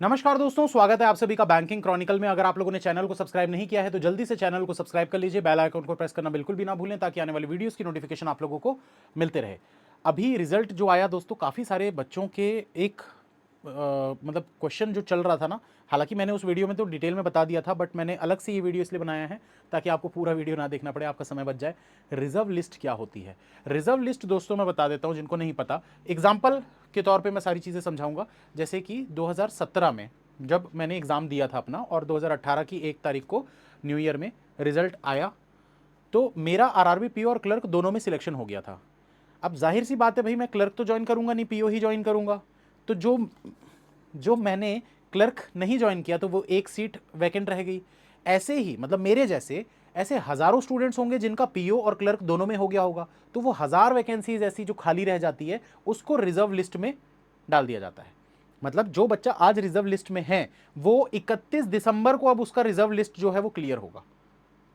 नमस्कार दोस्तों, स्वागत है आप सभी का बैंकिंग क्रॉनिकल में। अगर आप लोगों ने चैनल को सब्सक्राइब नहीं किया है तो जल्दी से चैनल को सब्सक्राइब कर लीजिए, बेल आइकन को प्रेस करना बिल्कुल भी ना भूलें ताकि आने वाली वीडियोस की नोटिफिकेशन आप लोगों को मिलते रहे। अभी रिजल्ट जो आया दोस्तों, काफ़ी सारे बच्चों के एक मतलब क्वेश्चन जो चल रहा था ना, हालांकि मैंने उस वीडियो में तो डिटेल में बता दिया था, बट मैंने अलग से ये वीडियो इसलिए बनाया है ताकि आपको पूरा वीडियो ना देखना पड़े, आपका समय बच जाए। रिजर्व लिस्ट क्या होती है? रिजर्व लिस्ट दोस्तों मैं बता देता हूँ जिनको नहीं पता, एग्जाम्पल के तौर पे मैं सारी चीज़ें समझाऊंगा। जैसे कि 2017 में जब मैंने एग्ज़ाम दिया था अपना, और 2018 की 1 तारीख को न्यू ईयर में रिजल्ट आया, तो मेरा आरआरबी पीओ और क्लर्क दोनों में सिलेक्शन हो गया था। अब जाहिर सी बात है भाई, मैं क्लर्क तो ज्वाइन करूंगा नहीं, पीओ ही ज्वाइन करूंगा। तो जो जो मैंने क्लर्क नहीं ज्वाइन किया तो वो एक सीट वैकेंट रह गई। ऐसे ही मतलब मेरे जैसे ऐसे हज़ारों स्टूडेंट्स होंगे जिनका पीओ और क्लर्क दोनों में हो गया होगा, तो वो 1000 वैकेंसीज ऐसी जो खाली रह जाती है उसको रिजर्व लिस्ट में डाल दिया जाता है। मतलब जो बच्चा आज रिजर्व लिस्ट में है वो 31 दिसंबर को अब उसका रिजर्व लिस्ट जो है वो क्लियर होगा।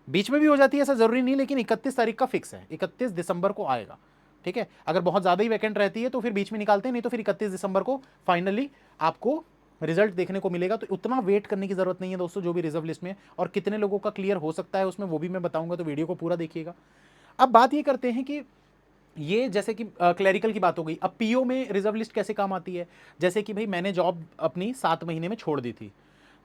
बीच में भी हो जाती है, ऐसा जरूरी नहीं, लेकिन 31 तारीख का फिक्स है, 31 दिसंबर को आएगा। ठीक है, अगर बहुत ज़्यादा ही वैकेंट रहती है तो फिर बीच में निकालते हैं, नहीं तो फिर 31 दिसंबर को फाइनली आपको रिजल्ट देखने को मिलेगा। तो उतना वेट करने की जरूरत नहीं है दोस्तों, जो भी रिजर्व लिस्ट में और कितने लोगों का क्लियर हो सकता है उसमें वो भी मैं बताऊंगा, तो वीडियो को पूरा देखिएगा। अब बात ये करते हैं कि ये जैसे कि क्लैरिकल की बात हो गई, अब पीओ में रिजर्व लिस्ट कैसे काम आती है? जैसे कि भाई मैंने जॉब अपनी 7 महीने में छोड़ दी थी,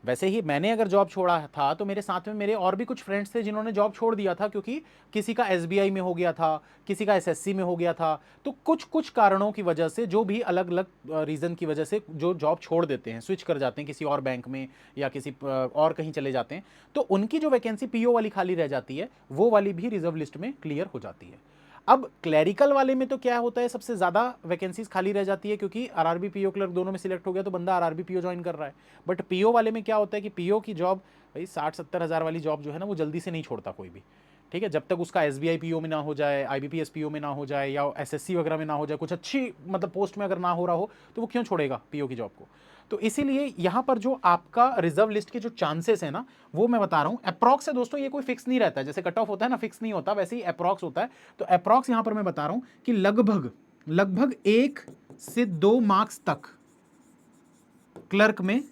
वैसे ही मैंने अगर जॉब छोड़ा था तो मेरे साथ में मेरे और भी कुछ फ्रेंड्स थे जिन्होंने जॉब छोड़ दिया था, क्योंकि किसी का एसबीआई में हो गया था, किसी का एसएससी में हो गया था। तो कुछ कुछ कारणों की वजह से, जो भी अलग अलग रीज़न की वजह से जो जॉब छोड़ देते हैं, स्विच कर जाते हैं किसी और बैंक में या किसी और कहीं चले जाते हैं, तो उनकी जो वैकेंसी पीओ वाली खाली रह जाती है वो वाली भी रिजर्व लिस्ट में क्लियर हो जाती है। अब क्लैरिकल वाले में तो क्या होता है, सबसे ज़्यादा वैकेंसीज खाली रह जाती है क्योंकि आरआरबी पीओ क्लर्क दोनों में सिलेक्ट हो गया तो बंदा आरआरबी पीओ ज्वाइन कर रहा है। बट पीओ वाले में क्या होता है कि पीओ की जॉब भाई 60-70 हज़ार वाली जॉब जो है ना वो जल्दी से नहीं छोड़ता कोई भी। ठीक है, जब तक उसका एसबीआई पीओ में ना हो जाए, आईबीपीएस पीओ में ना हो जाए, या एसएससी वगैरह में ना हो जाए, कुछ अच्छी मतलब पोस्ट में अगर ना हो रहा हो, तो वो क्यों छोड़ेगा पीओ की जॉब को? तो इसीलिए यहाँ पर जो आपका रिजर्व लिस्ट के जो चांसेस है ना, वो मैं बता रहा हूँ अप्रॉक्स है दोस्तों, ये कोई फिक्स नहीं रहता है। जैसे कट ऑफ होता है ना, फिक्स नहीं होता, वैसे ही अप्रॉक्स होता है। तो अप्रॉक्स यहाँ पर मैं बता रहा हूँ कि लगभग लगभग 1 से 2 मार्क्स तक क्लर्क में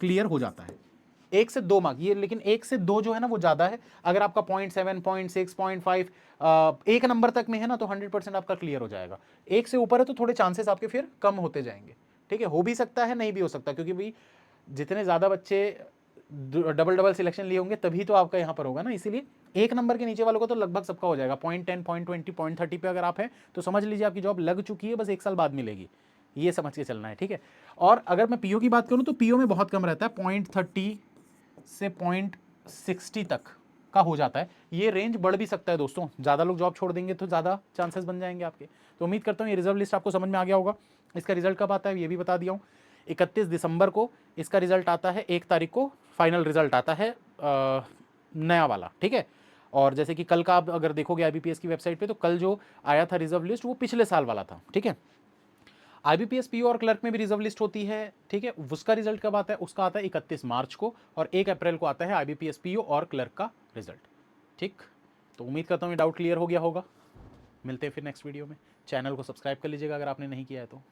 क्लियर हो जाता है। 1 से 2 मार्क ये, लेकिन 1 से 2 जो है ना वो ज्यादा है। अगर आपका 0.7, 0.6, 0.5 एक नंबर तक में है ना तो 100% आपका क्लियर हो जाएगा। 1 से ऊपर है तो थोड़े चांसेस आपके फिर कम होते जाएंगे। ठीक है, हो भी सकता है, नहीं भी हो सकता, क्योंकि भाई जितने ज्यादा बच्चे डबल डबल सिलेक्शन लिए होंगे तभी तो आपका यहाँ पर होगा ना। इसीलिए 1 नंबर के नीचे वालों को तो लगभग सबका हो जाएगा। 0.10, 0.20, 0.30 पे अगर आप हैं तो समझ लीजिए आपकी जॉब लग चुकी है, बस 1 साल बाद मिलेगी, ये समझ के चलना है। ठीक है, और अगर मैं पीओ की बात करूं तो पीओ में बहुत कम रहता है, 0.30 से 0.60 तक का हो जाता है। ये रेंज बढ़ भी सकता है दोस्तों, ज़्यादा लोग जॉब छोड़ देंगे तो ज़्यादा चांसेस बन जाएंगे आपके। तो उम्मीद करता हूँ ये रिजर्व लिस्ट आपको समझ में आ गया होगा। इसका रिजल्ट कब आता है ये भी बता दिया हूँ, 31 दिसंबर को इसका रिजल्ट आता है, 1 तारीख को फाइनल रिजल्ट आता है नया वाला। ठीक है, और जैसे कि कल का आप अगर देखोगे आईबीपीएस की वेबसाइट पे, तो कल जो आया था रिजर्व लिस्ट वो पिछले साल वाला था। ठीक है, आईबीपीएस पीओ और क्लर्क में भी रिजर्व लिस्ट होती है। ठीक है, उसका रिजल्ट कब आता है? उसका आता है 31 मार्च को, और 1 अप्रैल को आता है आईबीपीएस पीओ और क्लर्क का रिजल्ट। ठीक, तो उम्मीद करता हूँ ये डाउट क्लियर हो गया होगा। मिलते हैं फिर नेक्स्ट वीडियो में। चैनल को सब्सक्राइब कर लीजिएगा अगर आपने नहीं किया है तो।